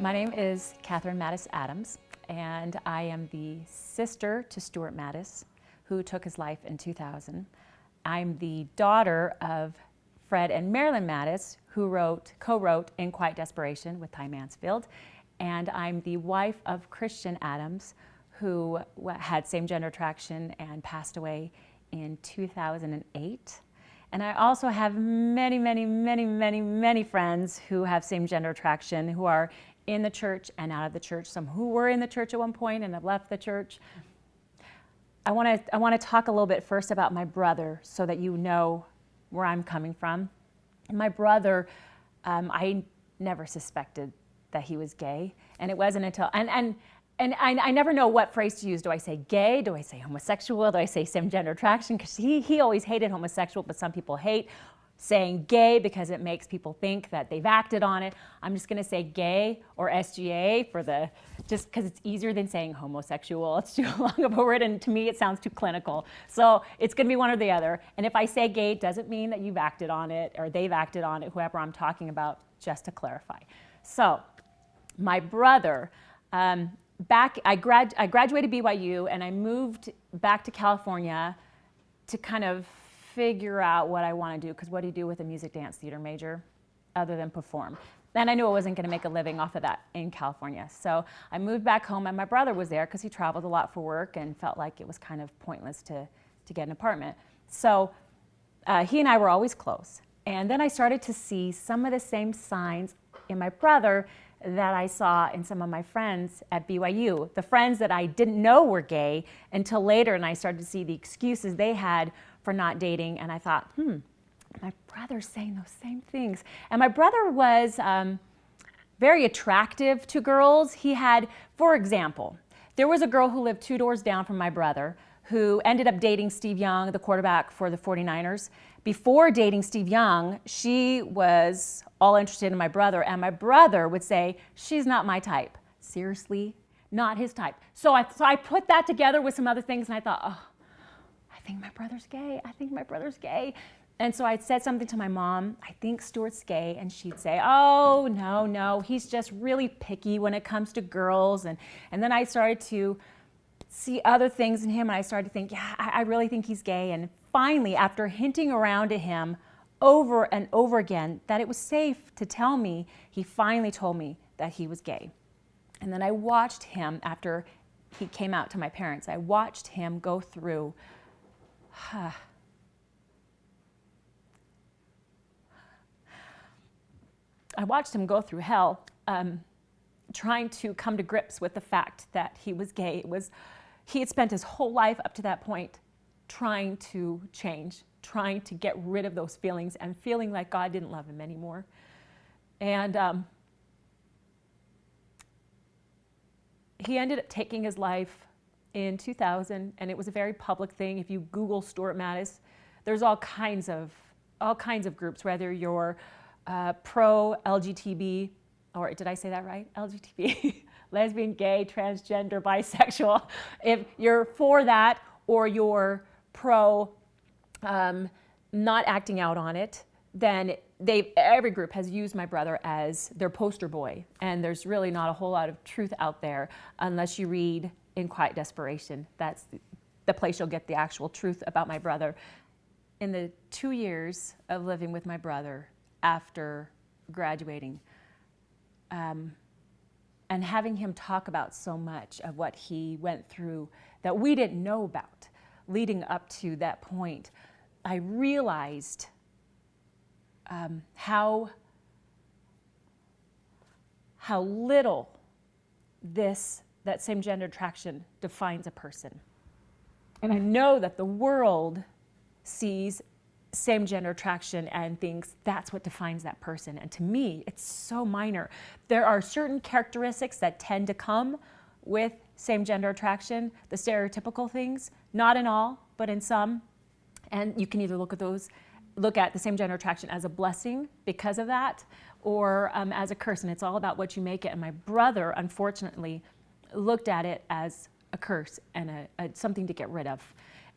My name is Katherine Adams, and I am the sister to Stuart Mattis, who took his life in 2000. I'm the daughter of Fred and Marilyn Mattis, who co-wrote In Quiet Desperation with Ty Mansfield, and I'm the wife of Christian Adams, who had same-gender attraction and passed away in 2008. And I also have many friends who have same-gender attraction, who are in the church and out of the church, some who were in the church at one point and have left the church. I want to talk a little bit first about my brother so that you know where I'm coming from. My brother, I never suspected that he was gay, and it wasn't until, and I never know what phrase to use. Do I say gay? Do I say homosexual? Do I say same-gender attraction? Because he always hated homosexual, but some people hate saying gay because it makes people think that they've acted on it. I'm just going to say gay or SGA just because it's easier than saying homosexual. It's too long of a word, and to me it sounds too clinical. So it's going to be one or the other. And if I say gay, it doesn't mean that you've acted on it or they've acted on it, whoever I'm talking about, just to clarify. So my brother, I graduated BYU and I moved back to California to kind of figure out what I want to do, because what do you do with a music dance theater major other than perform? And I knew I wasn't going to make a living off of that in California. So I moved back home, and my brother was there because he traveled a lot for work and felt like it was kind of pointless to get an apartment. So he and I were always close. And then I started to see some of the same signs in my brother that I saw in some of my friends at BYU, the friends that I didn't know were gay until later, and I started to see the excuses they had for not dating, and I thought, my brother's saying those same things. And my brother was very attractive to girls. He had, for example, there was a girl who lived 2 doors down from my brother who ended up dating Steve Young, the quarterback for the 49ers. Before dating Steve Young, she was all interested in my brother, and my brother would say, she's not my type. Seriously? Not his type. So I put that together with some other things, and I thought, oh, I think my brother's gay. I think my brother's gay. And so I said something to my mom, I think Stuart's gay, and she'd say, oh, no, he's just really picky when it comes to girls. And then I started to see other things in him, and I started to think, yeah, I really think he's gay. And finally, after hinting around to him over and over again that it was safe to tell me, he finally told me that he was gay. And then I watched him, after he came out to my parents, I watched him go through hell trying to come to grips with the fact that he was gay. He had spent his whole life up to that point trying to change, trying to get rid of those feelings and feeling like God didn't love him anymore. And he ended up taking his life in 2000, and it was a very public thing. If you Google Stuart Mattis, there's all kinds of groups, whether you're pro-LGBT, or did I say that right? LGBT, lesbian, gay, transgender, bisexual. If you're for that, or you're pro not acting out on it, then every group has used my brother as their poster boy. And there's really not a whole lot of truth out there unless you read In Quiet Desperation. That's the place you'll get the actual truth about my brother. In the 2 years of living with my brother after graduating, and having him talk about so much of what he went through that we didn't know about leading up to that point, I realized how little that same gender attraction defines a person. And I know that the world sees same gender attraction and thinks that's what defines that person. And to me, it's so minor. There are certain characteristics that tend to come with same gender attraction, the stereotypical things, not in all, but in some. And you can either look at the same gender attraction as a blessing because of that, or as a curse, and it's all about what you make it. And my brother, unfortunately, looked at it as a curse and something to get rid of.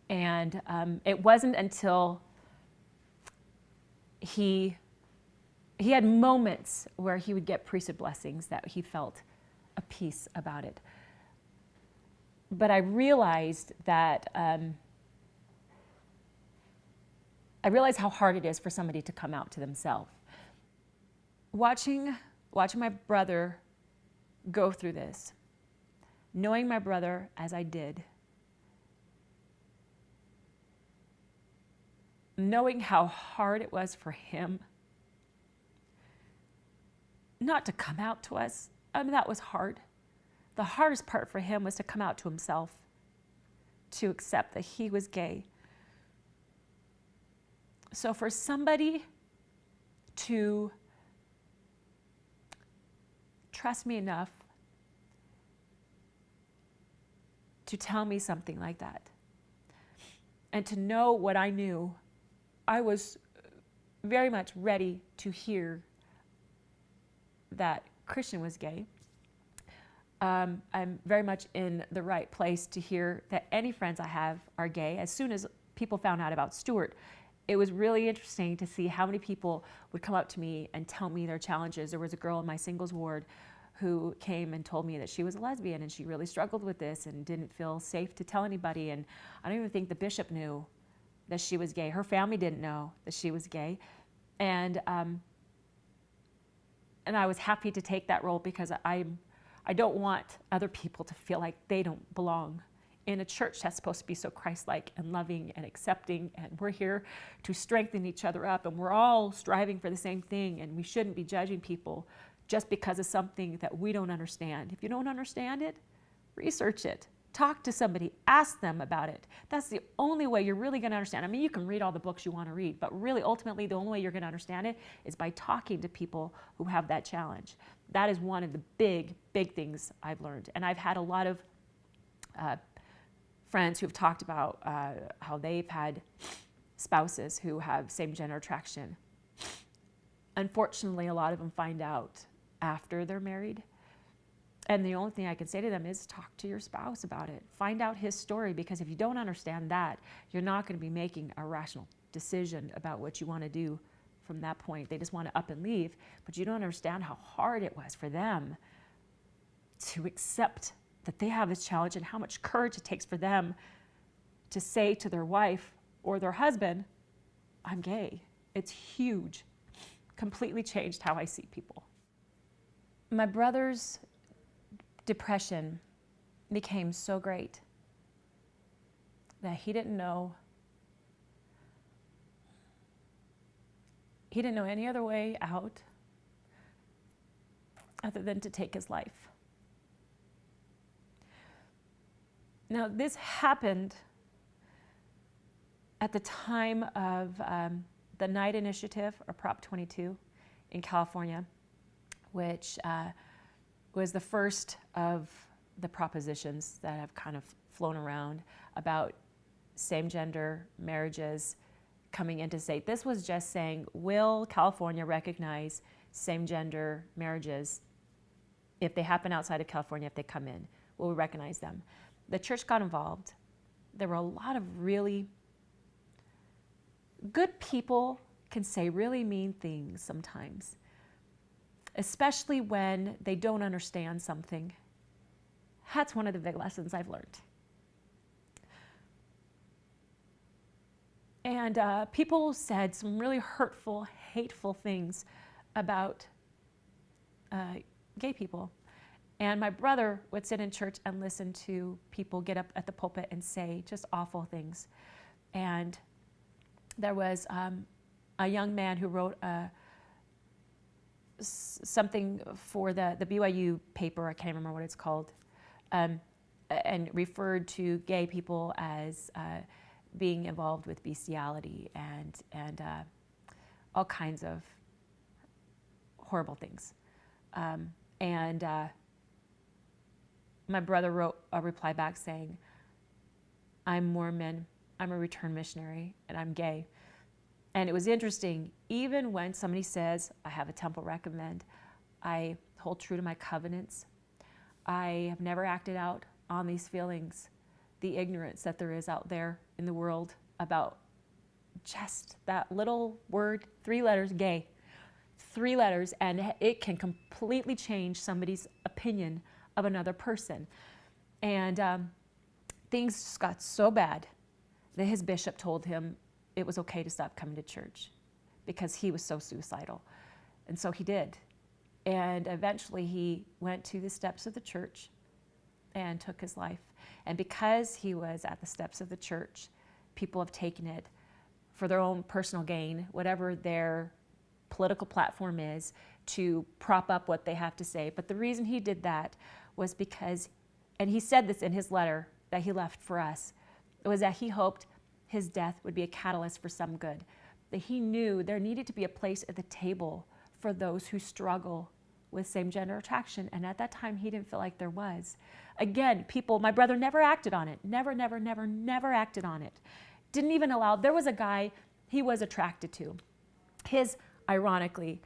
And it wasn't until he had moments where he would get priesthood blessings that he felt a peace about it. But I realized that I realized how hard it is for somebody to come out to themselves. Watching my brother go through this, knowing my brother as I did, knowing how hard it was for him not to come out to us, I mean, that was hard. The hardest part for him was to come out to himself, to accept that he was gay. So for somebody to trust me enough to tell me something like that, and to know what I knew, I was very much ready to hear that Christian was gay. I'm very much in the right place to hear that any friends I have are gay. As soon as people found out about Stuart, it was really interesting to see how many people would come up to me and tell me their challenges. There was a girl in my singles ward who came and told me that she was a lesbian and she really struggled with this and didn't feel safe to tell anybody. And I don't even think the bishop knew that she was gay. Her family didn't know that she was gay. And I was happy to take that role because I don't want other people to feel like they don't belong in a church that's supposed to be so Christ-like and loving and accepting, and we're here to strengthen each other up, and we're all striving for the same thing, and we shouldn't be judging people just because of something that we don't understand. If you don't understand it, research it. Talk to somebody, ask them about it. That's the only way you're really going to understand. I mean, you can read all the books you want to read, but really, ultimately, the only way you're going to understand it is by talking to people who have that challenge. That is one of the big, big things I've learned. And I've had a lot of friends who have talked about how they've had spouses who have same-gender attraction. Unfortunately, a lot of them find out after they're married. And the only thing I can say to them is talk to your spouse about it. Find out his story, because if you don't understand that, you're not going to be making a rational decision about what you want to do from that point. They just want to up and leave, but you don't understand how hard it was for them to accept that they have this challenge and how much courage it takes for them to say to their wife or their husband, I'm gay. It's huge. Completely changed how I see people. My brother's depression became so great that he didn't know any other way out other than to take his life. Now, this happened at the time of the Night Initiative, or Prop 22, in California, which was the first of the propositions that have kind of flown around about same-gender marriages coming into state. This was just saying, will California recognize same-gender marriages if they happen outside of California, if they come in? Will we recognize them? The church got involved. There were a lot of really good people can say really mean things sometimes, especially when they don't understand something. That's one of the big lessons I've learned. And people said some really hurtful, hateful things about gay people. And my brother would sit in church and listen to people get up at the pulpit and say just awful things. And there was a young man who wrote something for the BYU paper, I can't remember what it's called, and referred to gay people as being involved with bestiality and all kinds of horrible things. My brother wrote a reply back saying, I'm Mormon, I'm a returned missionary, and I'm gay. And it was interesting, even when somebody says, I have a temple recommend, I hold true to my covenants, I have never acted out on these feelings, the ignorance that there is out there in the world about just that little word, 3 letters, gay. 3 letters, and it can completely change somebody's opinion of another person. And things just got so bad that his bishop told him it was okay to stop coming to church because he was so suicidal. And so he did. And eventually he went to the steps of the church and took his life. And because he was at the steps of the church, people have taken it for their own personal gain, whatever their political platform is, to prop up what they have to say. But the reason he did that was because, and he said this in his letter that he left for us, it was that he hoped his death would be a catalyst for some good. That he knew there needed to be a place at the table for those who struggle with same-gender attraction. And at that time, he didn't feel like there was. Again, people, my brother never acted on it. Never acted on it. Didn't even allow, there was a guy he was attracted to. Ironically,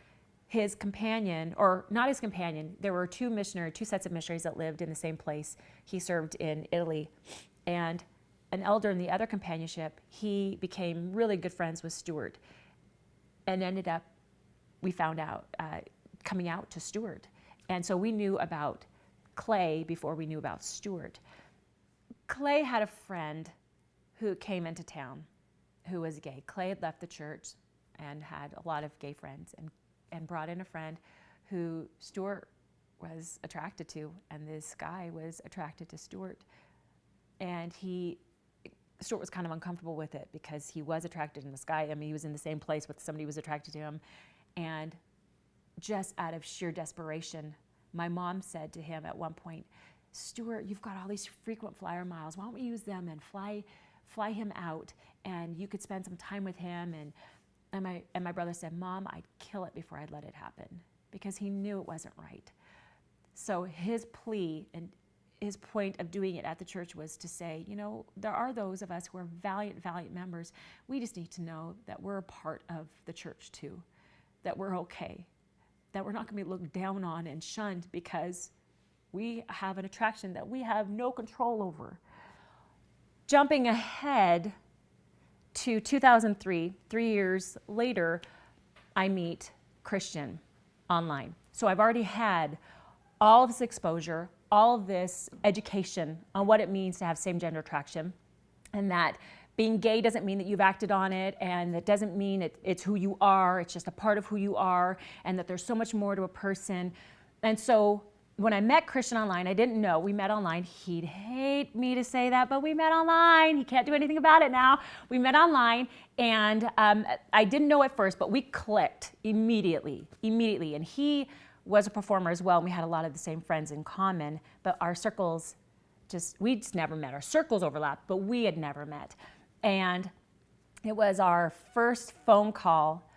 his companion, or not his companion, there were two sets of missionaries that lived in the same place. He served in Italy. And an elder in the other companionship, he became really good friends with Stuart and ended up, we found out, coming out to Stuart. And so we knew about Clay before we knew about Stuart. Clay had a friend who came into town who was gay. Clay had left the church and had a lot of gay friends and brought in a friend who Stuart was attracted to, and this guy was attracted to Stuart. And Stuart was kind of uncomfortable with it because he was attracted to this guy. I mean, he was in the same place with somebody who was attracted to him. And just out of sheer desperation, my mom said to him at one point, Stuart, you've got all these frequent flyer miles. Why don't we use them and fly him out, and you could spend some time with him. And my brother said, Mom, I'd kill it before I'd let it happen, because he knew it wasn't right. So his plea and his point of doing it at the church was to say, you know, there are those of us who are valiant members. We just need to know that we're a part of the church too, that we're okay, that we're not going to be looked down on and shunned because we have an attraction that we have no control over. Jumping ahead to 2003, 3 years later, I meet Christian online. So I've already had all of this exposure, all of this education on what it means to have same-gender attraction, and that being gay doesn't mean that you've acted on it, and that doesn't mean it's who you are, it's just a part of who you are, and that there's so much more to a person. And so when I met Christian online, I didn't know, we met online. He'd hate me to say that, but we met online. He can't do anything about it now. We met online, and I didn't know at first, but we clicked immediately. And he was a performer as well, and we had a lot of the same friends in common, but our circles we just never met. Our circles overlapped, but we had never met. And it was our first phone call.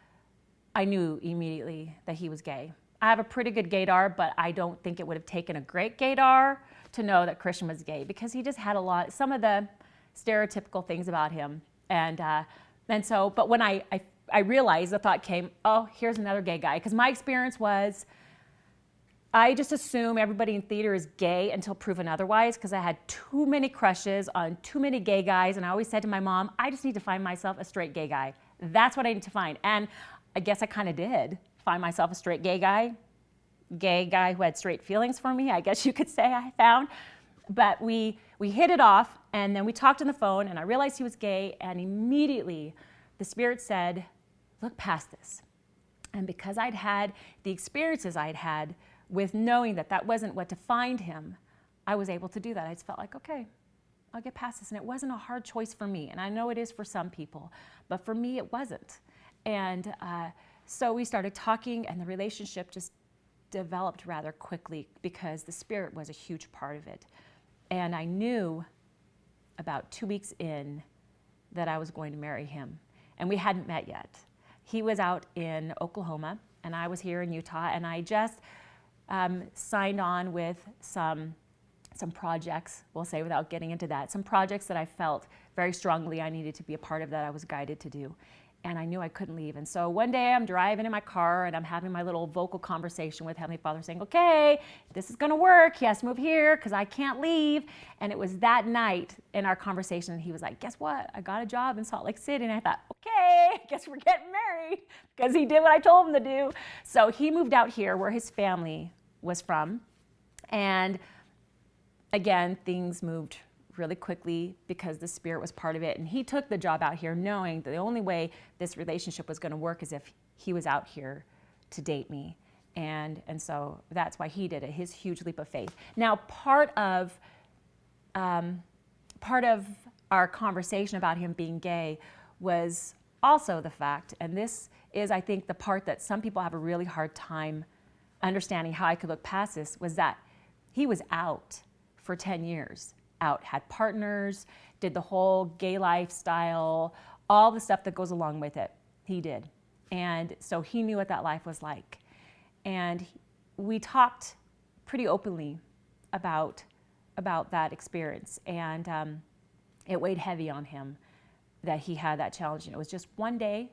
I knew immediately that he was gay. I have a pretty good gaydar, but I don't think it would have taken a great gaydar to know that Christian was gay, because he just had some of the stereotypical things about him. And so, but when I realized, the thought came, oh, here's another gay guy. Because my experience was, I just assume everybody in theater is gay until proven otherwise, because I had too many crushes on too many gay guys. And I always said to my mom, I just need to find myself a straight gay guy. That's what I need to find. And I guess I kind of did find myself a straight gay guy who had straight feelings for me, I guess you could say I found. But we hit it off, and then we talked on the phone, and I realized he was gay, and immediately the Spirit said, look past this. And because I'd had the experiences I'd had with knowing that that wasn't what defined him, I was able to do that. I just felt like, okay, I'll get past this. And it wasn't a hard choice for me. And I know it is for some people, but for me, it wasn't. And so we started talking, and the relationship just developed rather quickly because the Spirit was a huge part of it. And I knew about 2 weeks in that I was going to marry him. And we hadn't met yet. He was out in Oklahoma, and I was here in Utah, and I just signed on with some projects, we'll say without getting into that, some projects that I felt very strongly I needed to be a part of that. I was guided to do. And I knew I couldn't leave. And so one day I'm driving in my car and I'm having my little vocal conversation with Heavenly Father saying, okay, this is going to work. He has to move here because I can't leave. And it was that night in our conversation, he was like, guess what? I got a job in Salt Lake City. And I thought, okay, I guess we're getting married, because he did what I told him to do. So he moved out here where his family was from. And again, things moved really quickly because the Spirit was part of it. And he took the job out here knowing that the only way this relationship was going to work is if he was out here to date me. And so that's why he did it, his huge leap of faith. Now, part of our conversation about him being gay was also the fact, and this is, I think, the part that some people have a really hard time understanding how I could look past this, was that he was out for 10 years. Out, had partners, did the whole gay lifestyle, all the stuff that goes along with it. He did. And so he knew what that life was like. And we talked pretty openly about that experience. And it weighed heavy on him that he had that challenge. And it was just one day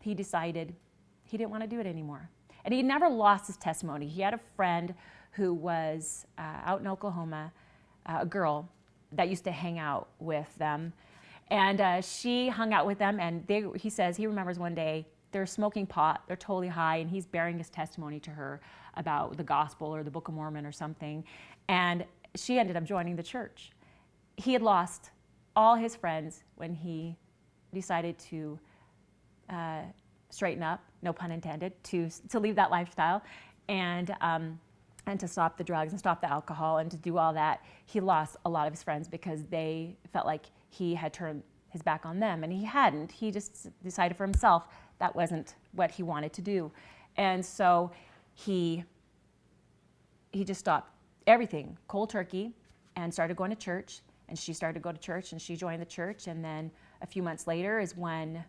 he decided he didn't want to do it anymore. And he never lost his testimony. He had a friend who was out in Oklahoma, a girl that used to hang out with them. And she hung out with them, and he says he remembers one day they're smoking pot, they're totally high, and he's bearing his testimony to her about the gospel or the Book of Mormon or something. And she ended up joining the church. He had lost all his friends when he decided to straighten up, no pun intended, to leave that lifestyle. And to stop the drugs and stop the alcohol and to do all that. He lost a lot of his friends because they felt like he had turned his back on them, and he hadn't. He just decided for himself that wasn't what he wanted to do. And so he just stopped everything cold turkey and started going to church, and she started to go to church, and she joined the church. And then a few months later is when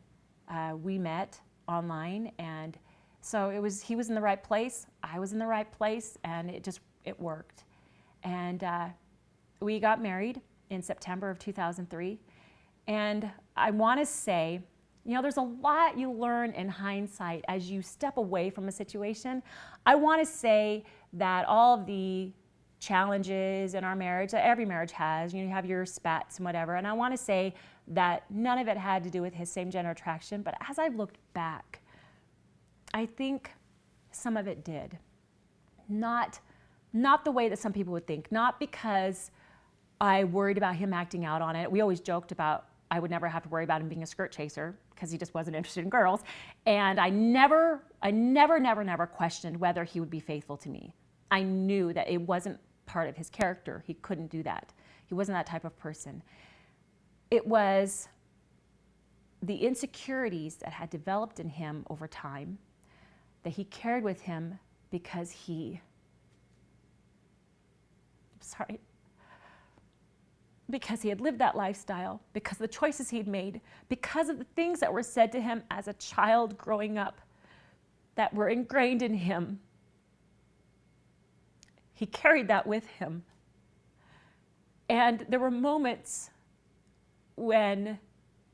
we met online, and so he was in the right place, I was in the right place, and it worked. And we got married in September of 2003. And I want to say, there's a lot you learn in hindsight as you step away from a situation. I want to say that all of the challenges in our marriage that every marriage has, you have your spats and whatever, and I want to say that none of it had to do with his same-gender attraction, but as I've looked back, I think some of it did. Not the way that some people would think, not because I worried about him acting out on it. We always joked about I would never have to worry about him being a skirt chaser because he just wasn't interested in girls. And I never questioned whether he would be faithful to me. I knew that it wasn't part of his character. He couldn't do that. He wasn't that type of person. It was the insecurities that had developed in him over time that he carried with him because he had lived that lifestyle, because of the choices he'd made, because of the things that were said to him as a child growing up that were ingrained in him. He carried that with him. And there were moments when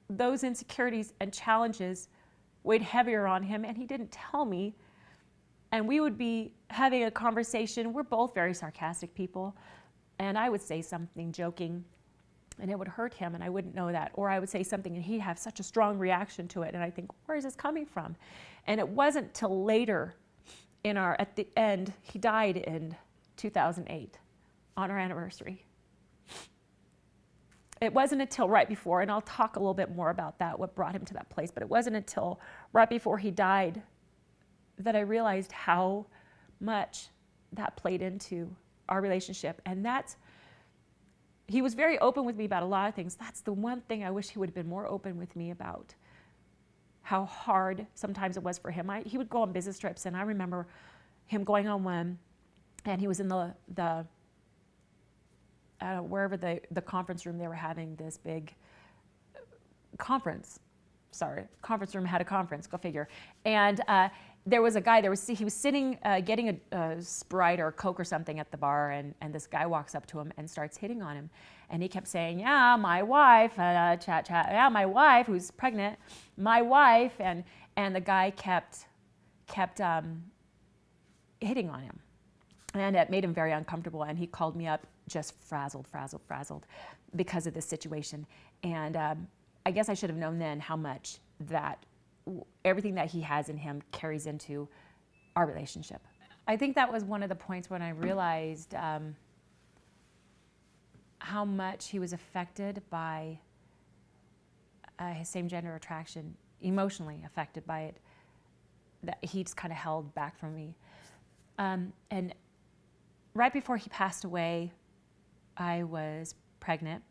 those insecurities and challenges weighed heavier on him, and he didn't tell me. And we would be having a conversation. We're both very sarcastic people. And I would say something joking, and it would hurt him, and I wouldn't know that. Or I would say something, and he'd have such a strong reaction to it. And I think, where is this coming from? And it wasn't till later at the end, he died in 2008 on our anniversary. It wasn't until right before, and I'll talk a little bit more about that, what brought him to that place, but it wasn't until right before he died that I realized how much that played into our relationship. And he was very open with me about a lot of things. That's the one thing I wish he would have been more open with me about, how hard sometimes it was for him. He would go on business trips, and I remember him going on one, and he was in the wherever the conference room, they were having this big conference. sorry, conference room had a conference, go figure. And there was a guy, he was sitting, getting a Sprite or a Coke or something at the bar, and this guy walks up to him and starts hitting on him. And he kept saying, yeah, my wife, yeah, my wife who's pregnant, my wife, and the guy kept hitting on him. And it made him very uncomfortable, and he called me up just frazzled because of this situation. And I guess I should have known then how much that everything that he has in him carries into our relationship. I think that was one of the points when I realized how much he was affected by his same-gender attraction, emotionally affected by it, that he just kind of held back from me. And right before he passed away, I was pregnant,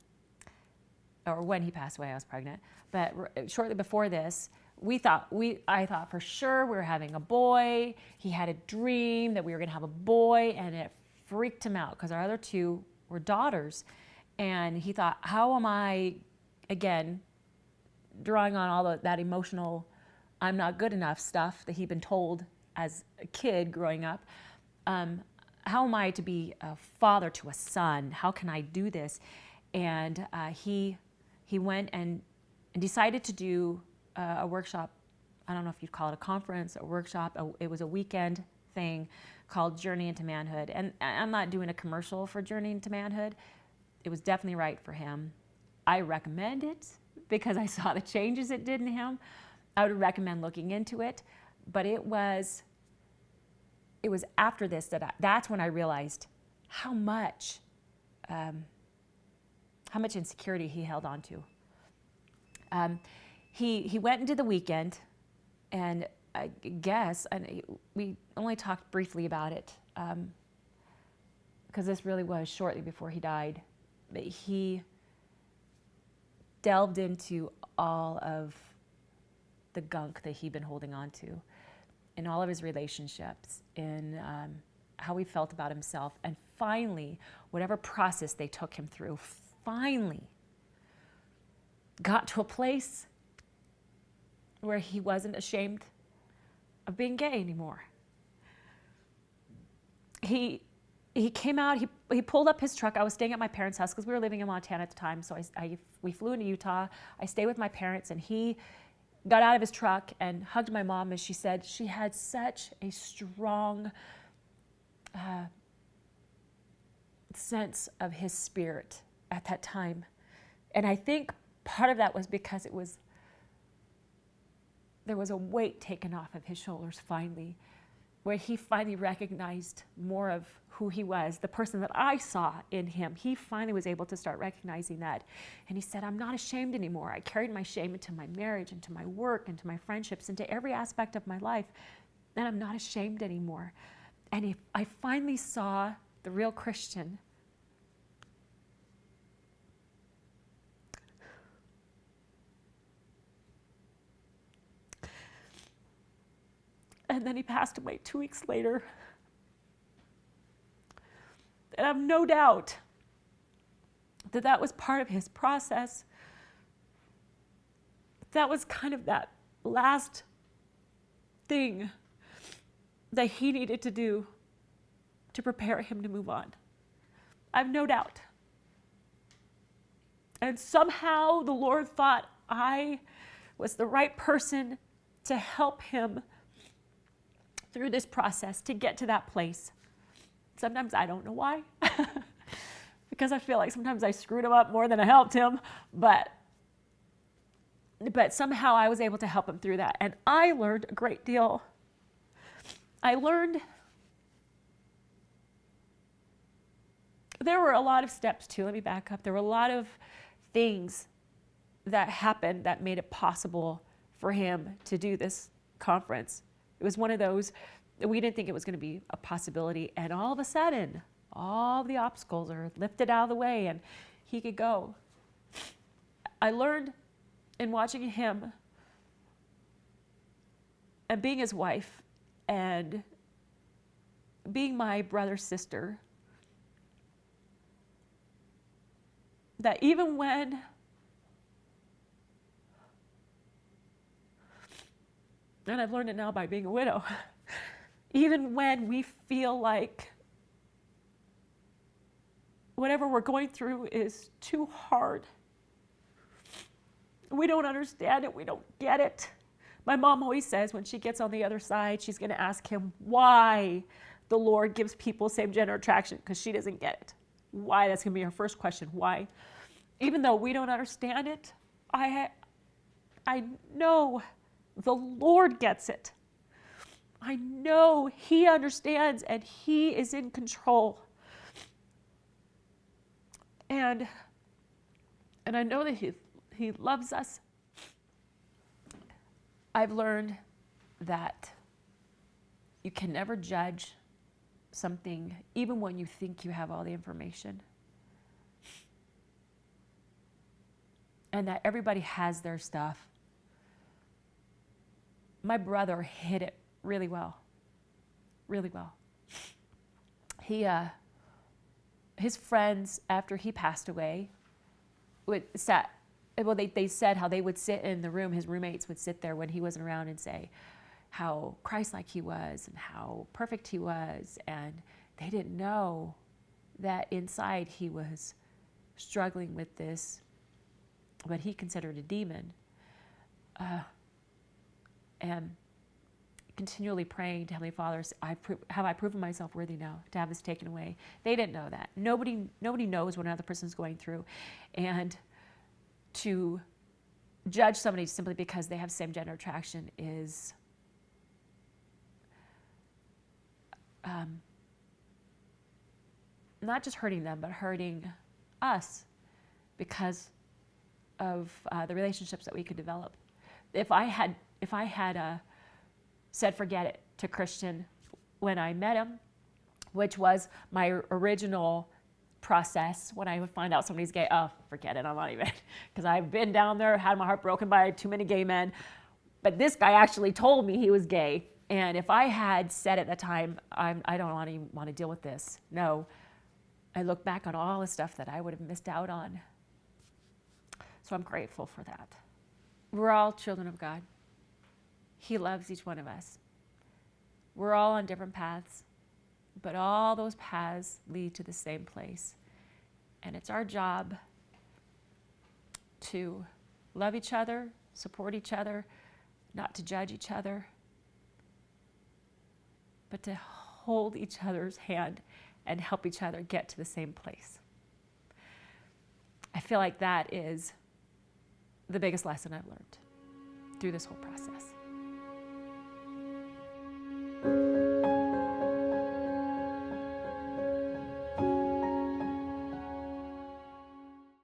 or when he passed away, I was pregnant. But shortly before this, I thought for sure we were having a boy. He had a dream that we were going to have a boy, and it freaked him out because our other two were daughters. And he thought, how am I, again, drawing on all that emotional, I'm not good enough stuff that he'd been told as a kid growing up. How am I to be a father to a son? How can I do this? And he went and decided to do a workshop. I don't know if you'd call it a conference, a workshop. It was a weekend thing called Journey into Manhood. And I'm not doing a commercial for Journey into Manhood. It was definitely right for him. I recommend it because I saw the changes it did in him. I would recommend looking into it. But it was after this that's when I realized how much insecurity he held on to. He went into the weekend, and I guess, and we only talked briefly about it, because this really was shortly before he died, but he delved into all of the gunk that he'd been holding on to in all of his relationships, in how he felt about himself, and finally, whatever process they took him through, finally got to a place where he wasn't ashamed of being gay anymore. He came out, he pulled up his truck. I was staying at my parents' house because we were living in Montana at the time, so we flew into Utah. I stayed with my parents, and he got out of his truck and hugged my mom, and she said she had such a strong sense of his spirit at that time. And I think part of that was because there was a weight taken off of his shoulders finally, where he finally recognized more of who he was, the person that I saw in him. He finally was able to start recognizing that. And he said, I'm not ashamed anymore. I carried my shame into my marriage, into my work, into my friendships, into every aspect of my life, and I'm not ashamed anymore. And I finally saw the real Christian. And then he passed away 2 weeks later. And I have no doubt that was part of his process. That was kind of that last thing that he needed to do to prepare him to move on. I have no doubt. And somehow the Lord thought I was the right person to help him through this process to get to that place. Sometimes I don't know why, because I feel like sometimes I screwed him up more than I helped him, but somehow I was able to help him through that. And I learned a great deal. There were a lot of steps too. Let me back up. There were a lot of things that happened that made it possible for him to do this conference. It was one of those, we didn't think it was going to be a possibility, and all of a sudden, all the obstacles are lifted out of the way, and he could go. I learned in watching him and being his wife and being my brother's sister, that even when and I've learned it now by being a widow, even when we feel like whatever we're going through is too hard, we don't understand it, we don't get it. My mom always says when she gets on the other side, she's going to ask him why the Lord gives people same-gender attraction, because she doesn't get it. Why? That's going to be her first question. Why? Even though we don't understand it, I know the Lord gets it. I know He understands and He is in control. And I know that He loves us. I've learned that you can never judge something, even when you think you have all the information. And that everybody has their stuff. My brother hid it really well. Really well. His friends, after he passed away, they said how they would sit in the room, his roommates would sit there when he wasn't around and say how Christ-like he was and how perfect he was. And they didn't know that inside he was struggling with this, what he considered a demon. And continually praying to Heavenly Father, have I proven myself worthy now to have this taken away? They didn't know that. Nobody knows what another person's going through. And to judge somebody simply because they have same-gender attraction is not just hurting them, but hurting us because of the relationships that we could develop. If I had said forget it to Christian when I met him, which was my original process when I would find out somebody's gay, oh, forget it, I'm not even, because I've been down there, had my heart broken by too many gay men, but this guy actually told me he was gay, and if I had said at the time, I don't even want to deal with this, no, I look back on all the stuff that I would have missed out on. So I'm grateful for that. We're all children of God. He loves each one of us. We're all on different paths, but all those paths lead to the same place. And it's our job to love each other, support each other, not to judge each other, but to hold each other's hand and help each other get to the same place. I feel like that is the biggest lesson I've learned through this whole process.